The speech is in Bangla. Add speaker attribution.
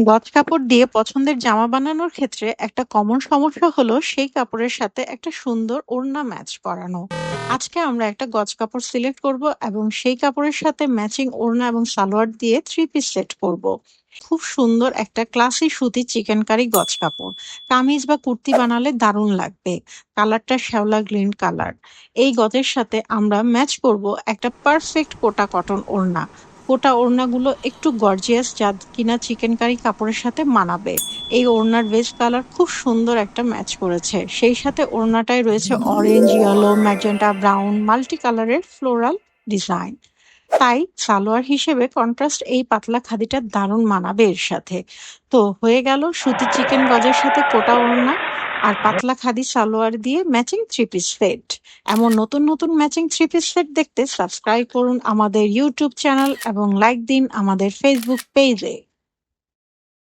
Speaker 1: গজ কাপড় দিয়ে পছন্দের জামা বানানোর ক্ষেত্রে একটা কমন সমস্যা হলো সেই কাপড়ের সাথে একটা সুন্দর ওড়না ম্যাচ করানো। আজকে আমরা একটা গজ কাপড় সিলেক্ট করব এবং সেই কাপড়ের সাথে ম্যাচিং ওড়না এবং সালোয়ার দিয়ে থ্রি পিস সেট করব। খুব সুন্দর একটা ক্লাসি সুতি চিকেন কারি গজ কাপড়। কামিজ বা কুর্তি বানালে দারুণ লাগবে। কালারটা শ্যাওলা গ্রিন কালার। এই গজের সাথে আমরা ম্যাচ করব একটা পারফেক্ট কোটা কটন ওড়না। কোটা ওড়নাগুলো একটু গর্জিয়াস যা কিনা চিকেন কারি কাপড়ের সাথে মানাবে। এই ওড়নার বেজ কালার খুব সুন্দর একটা ম্যাচ করেছে। সেই সাথে ওড়নাটায় রয়েছে orange, yellow, magenta, brown multi কালারের ফ্লোরাল ডিজাইন। তাই সালোয়ার হিসেবে কন্ট্রাস্ট এই পাতলা খাদিটা দারুণ মানাবে এর সাথে। তো হয়ে গেল সুতি চিকেন গজের সাথে কোটা ওড়না আর পাতলা খাদি সালোয়ার দিয়ে ম্যাচিং থ্রি পিস সেট। এমন নতুন নতুন ম্যাচিং থ্রি পিস সেট দেখতে সাবস্ক্রাইব করুন আমাদের ইউটিউব চ্যানেল এবং লাইক দিন আমাদের ফেসবুক পেজে।